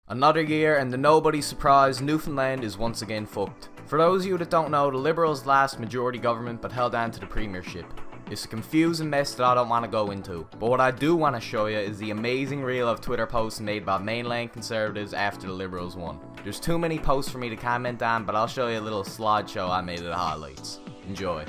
Another year and to nobody's surprise, Newfoundland is once again fucked. For those of you that don't know, the Liberals last majority government but held on to the premiership. It's a confusing mess that I don't want to go into, but what I do want to show you is the amazing reel of Twitter posts made by mainland Conservatives after the Liberals won. There's too many posts for me to comment on, but I'll show you a little slideshow I made of the highlights. Enjoy.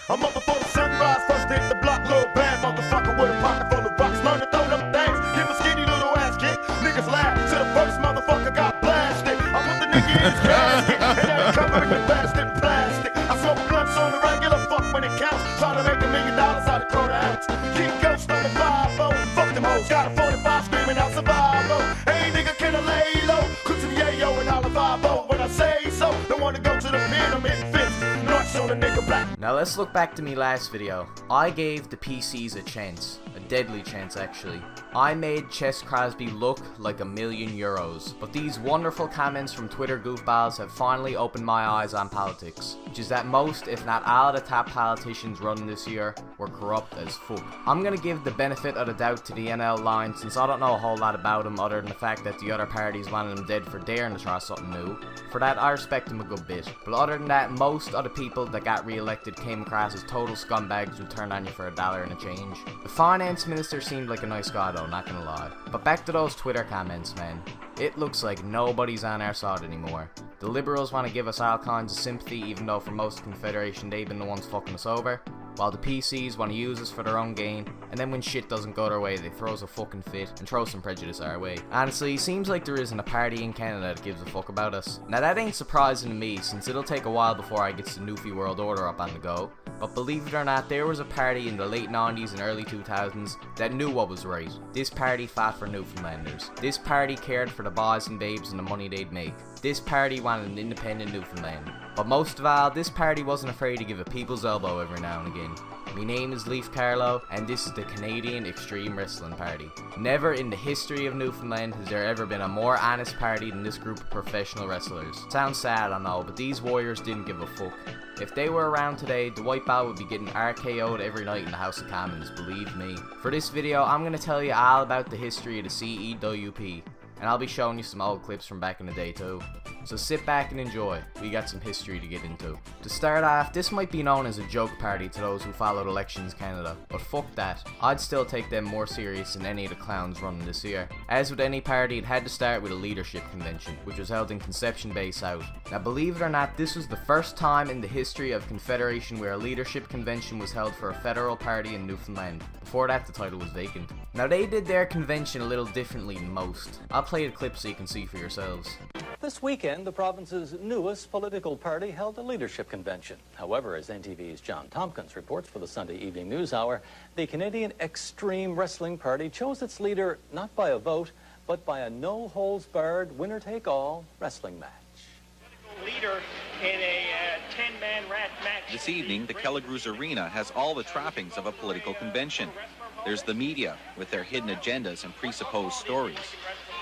I'm up before the sunrise, first hit the block, little bad motherfucker with a pocket full of rocks. Learn to throw them things, give a skinny little ass kick. Niggas laugh till the first motherfucker got blasted. I'm with the nigga in his casket, and now he covering the bastard plastic. I smoke blunts on the regular, fuck when it counts. Try to make $1 million out of quarter ounce. Keep ghost on the 5-0, fuck them hoes. Got a 45 screaming out survival. Hey nigga, can I lay low? Cook some yayo and all the 5-0 when I say so. Don't wanna go to the pit, I'm in fits. North on the nigga black. Now let's look back to me last video. I gave the PCs a chance. A deadly chance actually. I made Chess Crosby look like €1 million. But these wonderful comments from Twitter goofballs have finally opened my eyes on politics. Which is that most, if not all, the top politicians running this year were corrupt as fuck. I'm gonna give the benefit of the doubt to the NL line since I don't know a whole lot about them other than the fact that the other parties wanted them dead for daring to try something new. For that I respect them a good bit. But other than that, most of the people that got re-elected came across as total scumbags who turned on you for $1 and a change. The finance minister seemed like a nice guy though, not gonna lie. But back to those Twitter comments, man. It looks like nobody's on our side anymore. The Liberals want to give us all kinds of sympathy even though for most of Confederation they've been the ones fucking us over. While the PCs want to use us for their own gain, and then when shit doesn't go their way they throw us a fucking fit and throw some prejudice our way. Honestly, it seems like there isn't a party in Canada that gives a fuck about us. Now that ain't surprising to me since it'll take a while before I get the Newfie World Order up on the go. But believe it or not, there was a party in the late 90s and early 2000s that knew what was right. This party fought for Newfoundlanders. This party cared for the boys and babes and the money they'd make. This party wanted an independent Newfoundland. But most of all, this party wasn't afraid to give a people's elbow every now and again. My name is Leif Carlo, and this is the Canadian Extreme Wrestling Party. Never in the history of Newfoundland has there ever been a more honest party than this group of professional wrestlers. Sounds sad, I know, but these warriors didn't give a fuck. If they were around today, Dwight would be getting RKO'd every night in the House of Commons, believe me. For this video, I'm going to tell you all about the history of the C.E.W.P. And I'll be showing you some old clips from back in the day too. So sit back and enjoy, we got some history to get into. To start off, this might be known as a joke party to those who followed Elections Canada, but fuck that, I'd still take them more serious than any of the clowns running this year. As with any party, it had to start with a leadership convention, which was held in Conception Bay South. Now believe it or not, this was the first time in the history of Confederation where a leadership convention was held for a federal party in Newfoundland. Before that, the title was vacant. Now they did their convention a little differently than most. I'll play the clip so you can see for yourselves. This weekend, the province's newest political party held a leadership convention. However, as NTV's John Tompkins reports for the Sunday Evening News Hour, the Canadian Extreme Wrestling Party chose its leader not by a vote, but by a no-holds-barred, winner-take-all wrestling match. Leader in a 10-man rat match. This evening, the Kelligrews Arena has all the trappings of a political convention. There's the media with their hidden agendas and presupposed stories.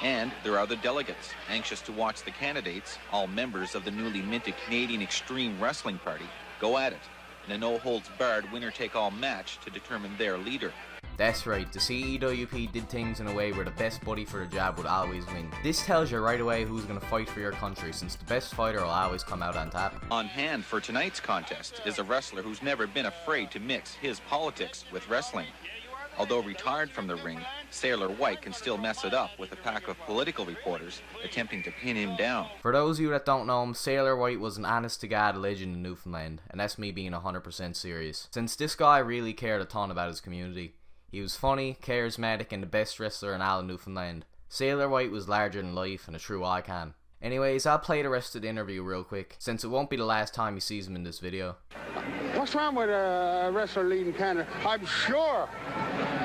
And there are the delegates, anxious to watch the candidates, all members of the newly minted Canadian Extreme Wrestling Party, go at it in a no-holds-barred winner-take-all match to determine their leader. That's right, the C.E.W.P did things in a way where the best buddy for the job would always win. This tells you right away who's going to fight for your country, since the best fighter will always come out on top. On hand for tonight's contest is a wrestler who's never been afraid to mix his politics with wrestling. Although retired from the ring, Sailor White can still mess it up with a pack of political reporters attempting to pin him down. For those of you that don't know him, Sailor White was an honest-to-God legend in Newfoundland, and that's me being 100% serious. Since this guy really cared a ton about his community. He was funny, charismatic, and the best wrestler in all of Newfoundland. Sailor White was larger than life and a true icon. Anyways, I'll play the rest of the interview real quick, since it won't be the last time he sees him in this video. What's wrong with a wrestler leading Canada? I'm sure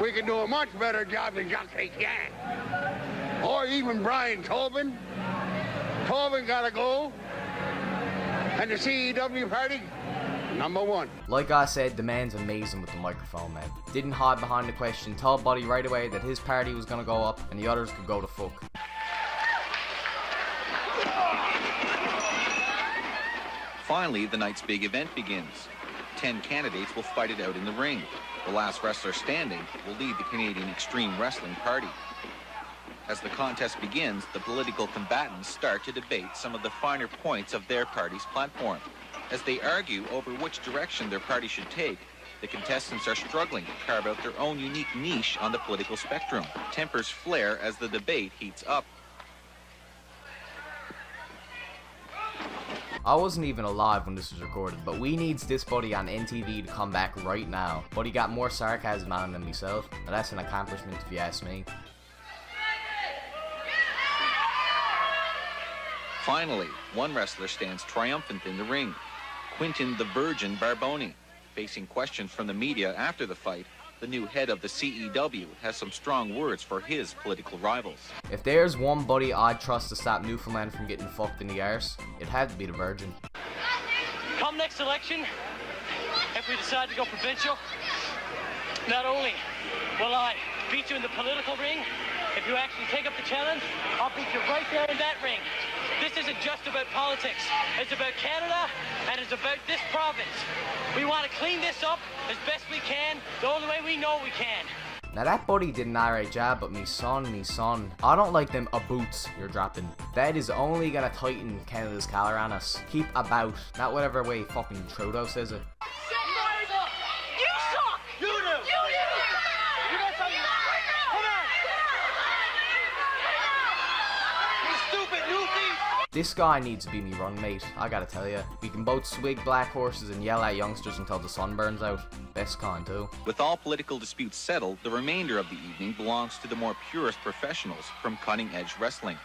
we can do a much better job than Jacques Yang. Or even Brian Tobin. Tobin gotta go. And the C.E.W. party, #1. Like I said, the man's amazing with the microphone, man. Didn't hide behind the question, told Buddy right away that his party was gonna go up and the others could go to fuck. Finally, the night's big event begins. 10 candidates will fight it out in the ring. The last wrestler standing will lead the Canadian Extreme Wrestling Party. As the contest begins, the political combatants start to debate some of the finer points of their party's platform. As they argue over which direction their party should take, the contestants are struggling to carve out their own unique niche on the political spectrum. Tempers flare as the debate heats up. I wasn't even alive when this was recorded, but we needs this buddy on NTV to come back right now. But he got more sarcasm on him than myself. Now that's an accomplishment if you ask me. Finally, one wrestler stands triumphant in the ring. Quinton the Virgin Barboni. Facing questions from the media after the fight, the new head of the C.E.W. has some strong words for his political rivals. If there's one buddy I'd trust to stop Newfoundland from getting fucked in the arse, it had to be the Virgin. Come next election, if we decide to go provincial, not only will I beat you in the political ring, if you actually take up the challenge, I'll beat you right there in that ring. This isn't just about politics. It's about Canada, and it's about this province. We want to clean this up as best we can, the only way we know we can. Now that buddy did an alright job, but me son, I don't like them boots you're dropping. That is only gonna tighten Canada's collar on us. Keep about, not whatever way fucking Trudeau says it. You suck! You do! You got something? Come on! You stupid newfie! This guy needs to be me run mate, I gotta tell ya. We can both swig black horses and yell at youngsters until the sun burns out. Best kind too. With all political disputes settled, the remainder of the evening belongs to the more purist professionals from cutting-edge wrestling.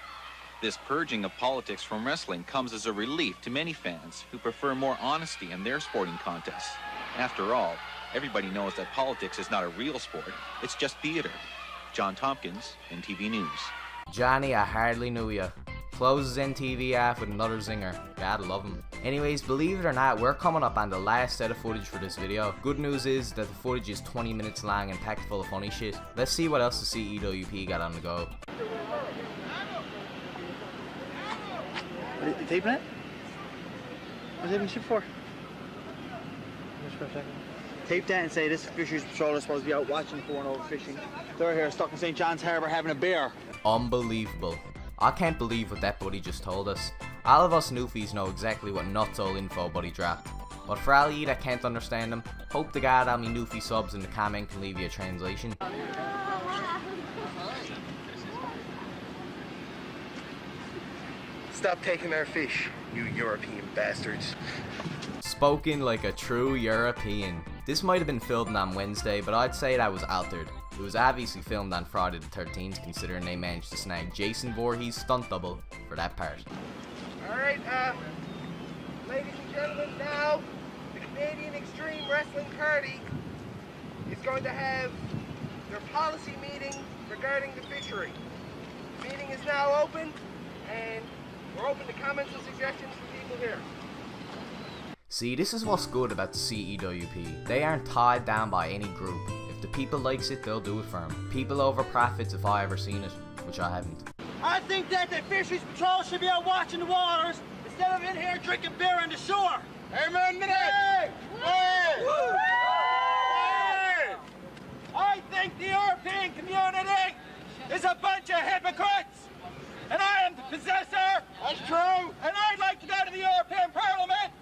This purging of politics from wrestling comes as a relief to many fans who prefer more honesty in their sporting contests. After all, everybody knows that politics is not a real sport, it's just theater. John Tompkins, NTV News. Johnny, I hardly knew ya. Closes NTV off with another zinger. Gotta love him. Anyways, believe it or not, we're coming up on the last set of footage for this video. Good news is that the footage is 20 minutes long and packed full of funny shit. Let's see what else the C.E.W.P got on the go. Are you taping it? What's taping shit for? Just for a second. Tape that and say this fisheries patrol is supposed to be out watching foreign overfishing. They're here stuck in St. John's Harbour having a beer. Unbelievable. I can't believe what that buddy just told us. All of us newfies know exactly what nutso info buddy dropped. But for all you that can't understand him, hope to God all me newfie subs in the comment can leave you a translation. Stop taking our fish, you European bastards. Spoken like a true European. This might have been filmed on Wednesday, but I'd say that was altered. It was obviously filmed on Friday the 13th, considering they managed to snag Jason Voorhees' stunt double for that part. Alright, ladies and gentlemen, now the Canadian Extreme Wrestling Party is going to have their policy meeting regarding the fishery. The meeting is now open, and we're open to comments and suggestions from people here. See, this is what's good about the C.E.W.P. They aren't tied down by any group. If the people likes it, they'll do it for them. People over profits if I ever seen it, which I haven't. I think that the fisheries patrol should be out watching the waters instead of in here drinking beer on the shore. Amen to that! Hey! Hey! I think the European community is a bunch of hypocrites, and I am the possessor. That's true. And I'd like to go to the European Parliament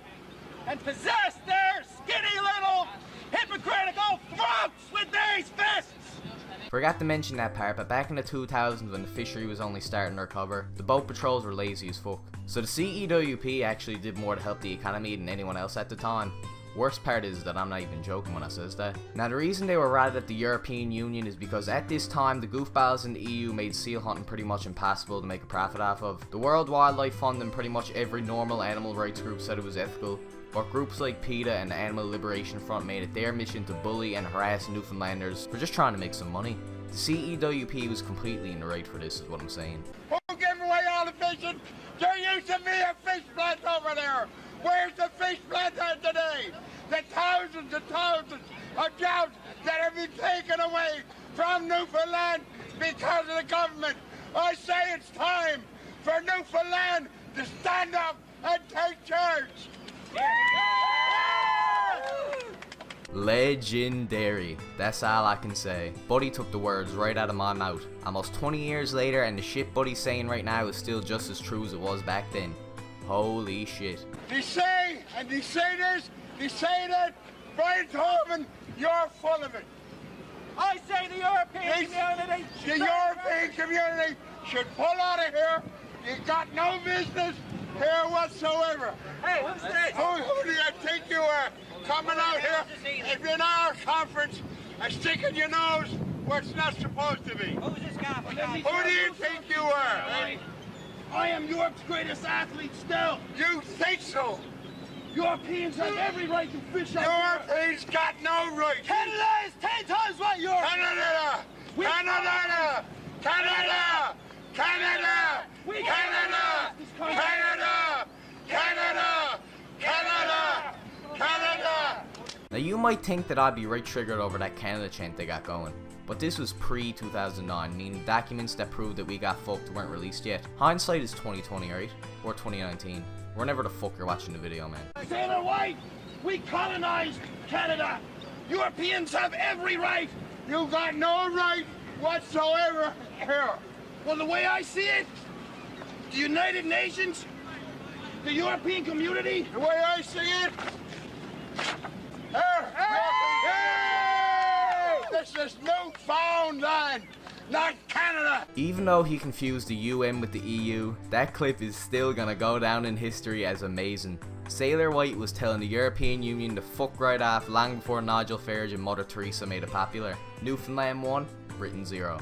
and possess their skinny little hypocritical throats with these fists! Forgot to mention that part, but back in the 2000s when the fishery was only starting to recover, the boat patrols were lazy as fuck. So the C.E.W.P. actually did more to help the economy than anyone else at the time. Worst part is that I'm not even joking when I says that. Now the reason they were ratted at the European Union is because at this time the goofballs in the EU made seal hunting pretty much impossible to make a profit off of. The World Wildlife Fund and pretty much every normal animal rights group said it was ethical, but groups like PETA and the Animal Liberation Front made it their mission to bully and harass Newfoundlanders for just trying to make some money. The C.E.W.P. was completely in the right for this is what I'm saying. Who gave away all the fishing? There used to be a fish plant over there. Where's the fish plant at today? The thousands and thousands of jobs that have been taken away from Newfoundland because of the government. I say it's time for Newfoundland to stand up and take charge. Legendary. That's all I can say. Buddy took the words right out of my mouth. Almost 20 years later, and the shit Buddy's saying right now is still just as true as it was back then. Holy shit. They say, and they say this, they say that, Brian Tobin, you're full of it. I say the European community. The European community should pull out of here. You got no business here whatsoever. Hey, who's this? Who do you think you are? Coming out here in our conference and sticking your nose where it's not supposed to be. Who's this guy? Who do you think you are? I am Europe's greatest athlete still. You think so? Europeans have every right to fish out here. Europeans got no right. Canada is 10 times what Europe. Canada! Canada! Canada! Canada! Canada! Canada! Canada! Canada! Canada! Now you might think that I'd be right triggered over that Canada chant they got going, but this was pre-2009, meaning documents that proved that we got fucked weren't released yet. Hindsight is 2020, right? Or 2019. Whenever the fuck you're watching the video, man. Sailor White, we colonized Canada. Europeans have every right. You got no right whatsoever here. Well, the way I see it, the United Nations, the European community, The way I see it, here, this is Newfoundland, not Canada. Even though he confused the UN with the EU, that clip is still gonna go down in history as amazing. Sailor White was telling the European Union to fuck right off long before Nigel Farage and Mother Teresa made it popular. Newfoundland 1, Britain 0.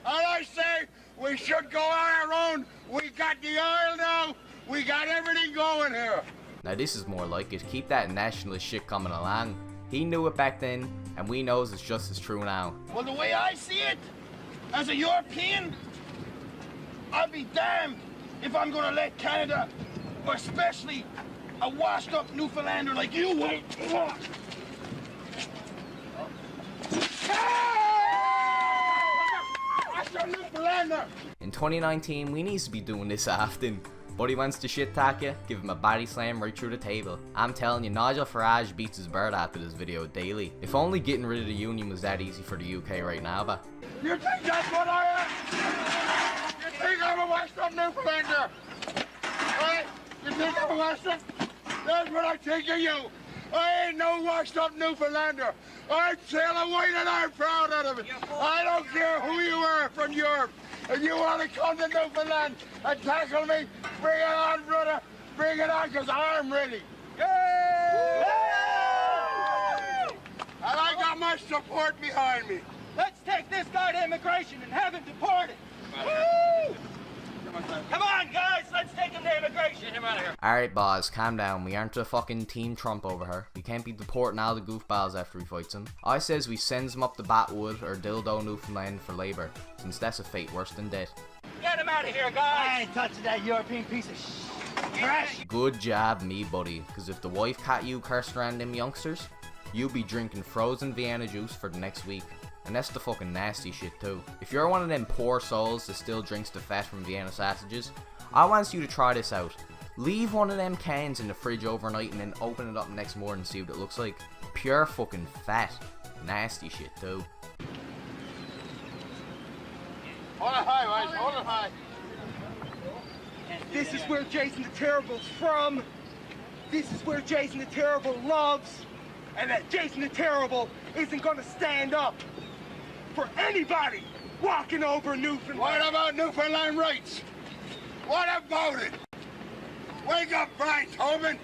And I say we should go on our own. We got the oil now. We got everything going here. Now this is more like it. Keep that nationalist shit coming along. He knew it back then, and we knows it's just as true now. well, the way I see it, as a European, I'll be damned if I'm gonna let Canada, or especially a washed up Newfoundlander like you will. In 2019, we needs to be doing this often. Buddy wants to shit talk you, give him a body slam right through the table. I'm telling you, Nigel Farage beats his bird after this video daily. If only getting rid of the union was that easy for the UK right now, but... You think that's what I am? You think I'm a washed up Newfoundlander? Right? You think I'm a washed up? That's what I think of you. I ain't no washed up Newfoundlander. I'm Sailor White and I'm proud of it. I don't care who you are from Europe. If you want to come to Newfoundland and tackle me, bring it on, brother. Bring it on, because I'm ready. Yay! And I got my support behind me. Let's take this guy to immigration and have him deported. Woo! Come on, guys, let's take him to immigration. Come out of here. Alright boss, calm down. We aren't a fucking Team Trump over here. We can't be deporting all the goofballs after we fights them. I says we sends them up to Batwood or Dildo, Newfoundland for labour, since that's a fate worse than death. Get him out of here, guys. I ain't touching that European piece of trash. Good job me buddy, cause if the wife caught you cursing around them youngsters, you'll be drinking frozen Vienna juice for the next week. And that's the fucking nasty shit too. If you're one of them poor souls that still drinks the fat from Vienna sausages, I want you to try this out. Leave one of them cans in the fridge overnight and then open it up next morning and see what it looks like. Pure fucking fat. Nasty shit too. Hold it high, guys. Hold it high. This is where Jason the Terrible's from. This is where Jason the Terrible loves. And that Jason the Terrible isn't gonna stand up for anybody walking over Newfoundland. What about Newfoundland rights? What about it? Wake up, Brian Tobin.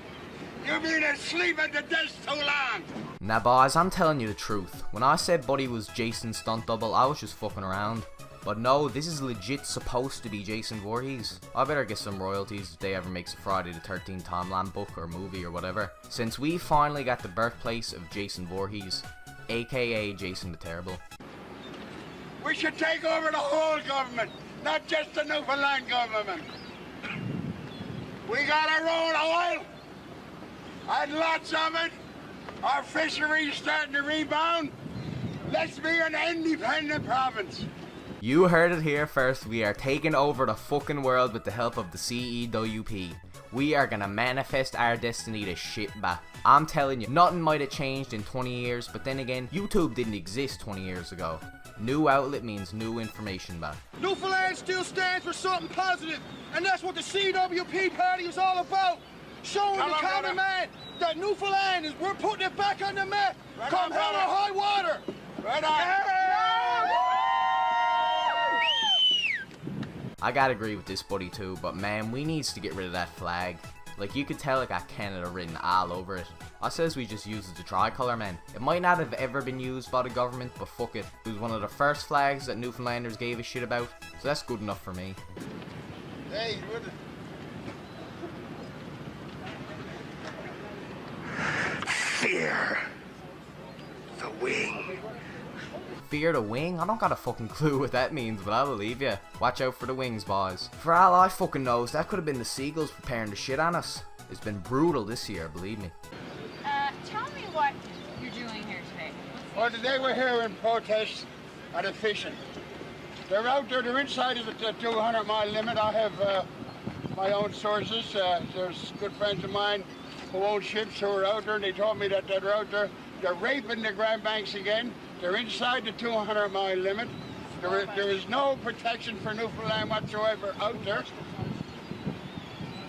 You've been asleep at the desk too long. Now boys, I'm telling you the truth. When I said Buddy was Jason's stunt double, I was just fucking around. But no, this is legit supposed to be Jason Voorhees. I better get some royalties if they ever makes a Friday the 13th Tomland book or movie or whatever. Since we finally got the birthplace of Jason Voorhees, aka Jason the Terrible. We should take over the whole government, not just the Newfoundland government. We got our own oil, and lots of it. Our fisheries starting to rebound. Let's be an independent province. You heard it here first. We are taking over the fucking world with the help of the C.E.W.P. We are gonna manifest our destiny to shit back. I'm telling you, nothing might have changed in 20 years, but then again, YouTube didn't exist 20 years ago. New outlet means new information back. Newfoundland still stands for something positive, and that's what the C.E.W.P party is all about. Showing the common man that Newfoundland is, we're putting it back on the map. Come hell or high water. Right on. I gotta agree with this buddy too, but man, we needs to get rid of that flag. Like, you could tell it got Canada written all over it. I says we just use it to tricolour, man. It might not have ever been used by the government, but fuck it. It was one of the first flags that Newfoundlanders gave a shit about, so that's good enough for me. Hey, Fear the wing. Fear the wing? I don't got a fucking clue what that means, but I believe ya. Watch out for the wings, boys. For all I fucking knows, that could have been the seagulls preparing the shit on us. It's been brutal this year, believe me. Tell me what you're doing here today. Well, today we're here in protest at a fishing. They're out there, they're inside of the 200-mile limit. I have my own sources. There's good friends of mine who own ships who are out there, and they told me that they're out there. They're raping the Grand Banks again. They're inside the 200-mile limit. There is no protection for Newfoundland whatsoever out there.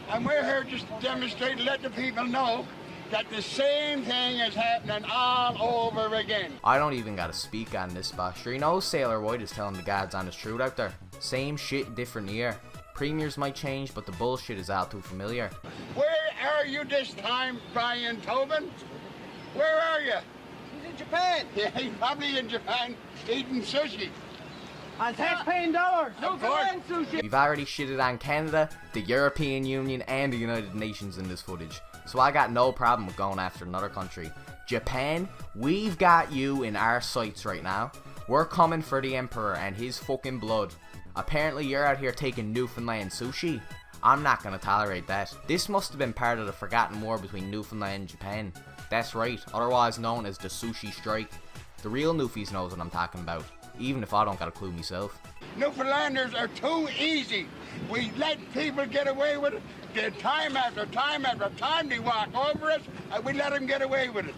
And we're here just to demonstrate, let the people know that the same thing is happening all over again. I don't even gotta speak on this, but sure, you know Sailor White is telling the God's honest truth out there. Same shit, different year. Premiers might change, but the bullshit is all too familiar. Where are you this time, Brian Tobin? Where are you? He's in Japan. Yeah, he's probably in Japan eating sushi. On tax-paying dollars. Newfoundland sushi. We've already shitted on Canada, the European Union, and the United Nations in this footage, so I got no problem with going after another country. Japan, we've got you in our sights right now. We're coming for the Emperor and his fucking blood. Apparently you're out here taking Newfoundland sushi. I'm not gonna tolerate that. This must have been part of the forgotten war between Newfoundland and Japan. That's right, otherwise known as the Sushi Strike. The real Newfies knows what I'm talking about, even if I don't got a clue myself. Newfoundlanders are too easy. We let people get away with it. Time after time after time they walk over us, and we let them get away with it.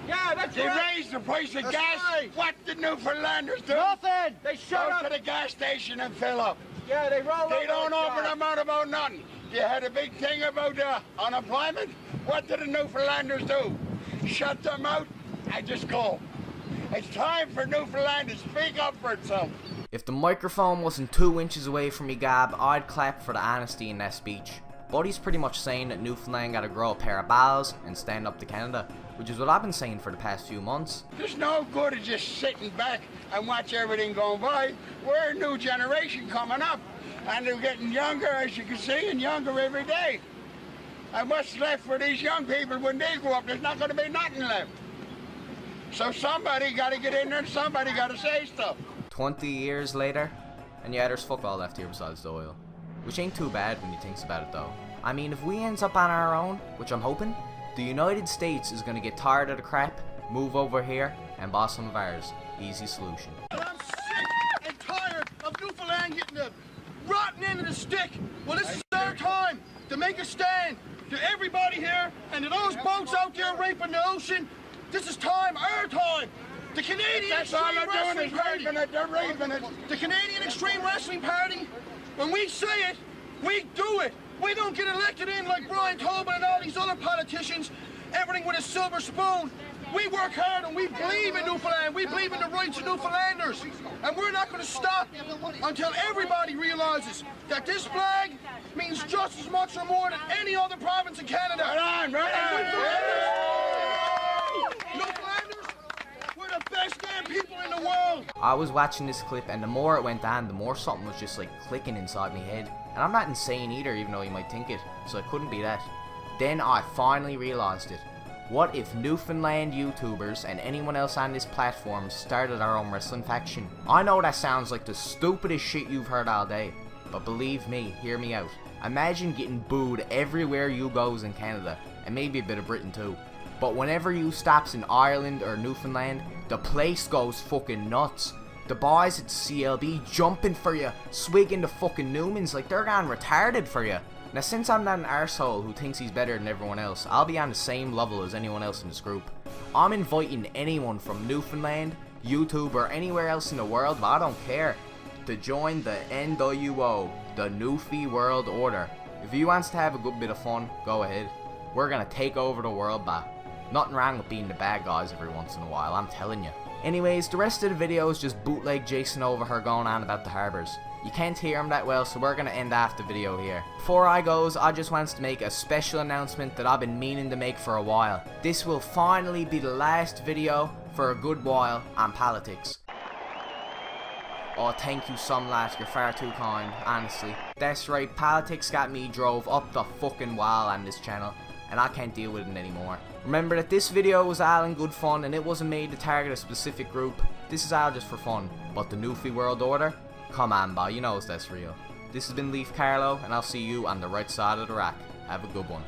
Yeah, that's They right. raised the price of That's gas. right. What did Newfoundlanders do? Nothing. They shut Go up. to the gas station and fill up. Yeah, they roll They over don't the open car. them out about nothing. You had a big thing about unemployment. What did the Newfoundlanders do? Shut them out and just go. It's time for Newfoundland to speak up for itself. If the microphone wasn't 2 inches away from me, Gab, I'd clap for the honesty in that speech. Buddy's pretty much saying that Newfoundland gotta grow a pair of balls and stand up to Canada, which is what I've been saying for the past few months. There's no good of just sitting back and watch everything going by. We're a new generation coming up, and they're getting younger, as you can see, and younger every day. And what's left for these young people when they grow up? There's not going to be nothing left. So somebody got to get in there and somebody got to say stuff. 20 years later, and yeah, there's fuck all left here besides the oil. Which ain't too bad when you think about it though. I mean, if we ends up on our own, which I'm hoping, the United States is gonna get tired of the crap, move over here, and buy some of ours. Easy solution. I'm sick and tired of Newfoundland getting the rotten end of the stick. Well, this is our time to make a stand to everybody here and to those boats out there raping the ocean. This is time, our time. The Canadian Extreme Wrestling Party. They're raping it. The Canadian Extreme Wrestling Party, when we say it, we do it. We don't get elected in like Brian Tobin and all these other politicians, everything with a silver spoon. We work hard and we believe in Newfoundland. We believe in the rights of Newfoundlanders. And we're not going to stop until everybody realizes that this flag means just as much or more than any other province in Canada. Right on, right on. Newfoundlanders, we're the best damn people in the world. I was watching this clip, and the more it went on, the more something was just like clicking inside my head. And I'm not insane either, even though you might think it, so it couldn't be that. Then I finally realized it. What if Newfoundland YouTubers and anyone else on this platform started our own wrestling faction? I know that sounds like the stupidest shit you've heard all day, but believe me, hear me out. Imagine getting booed everywhere you goes in Canada, and maybe a bit of Britain too. But whenever you stops in Ireland or Newfoundland, the place goes fucking nuts. The boys at C.E.W.P jumping for you, swigging the fucking Newmans like they're gone retarded for you. Now since I'm not an arsehole who thinks he's better than everyone else, I'll be on the same level as anyone else in this group. I'm inviting anyone from Newfoundland, YouTube or anywhere else in the world, but I don't care, to join the NWO, the Newfie World Order. If you wants to have a good bit of fun, go ahead. We're gonna take over the world back. Nothing wrong with being the bad guys every once in a while, I'm telling you. Anyways, the rest of the video is just bootleg Jason over her going on about the harbours. You can't hear him that well, so we're gonna end off the video here. Before I goes, I just wants to make a special announcement that I've been meaning to make for a while. This will finally be the last video for a good while on politics. Oh, thank you some lads, you're far too kind, honestly. That's right, politics got me drove up the fucking wall on this channel, and I can't deal with it anymore. Remember that this video was all in good fun and it wasn't made to target a specific group. This is all just for fun. But the Newfie World Order? Come on, boy, you knows that's real. This has been Leaf Carlo, and I'll see you on the right side of the rack. Have a good one.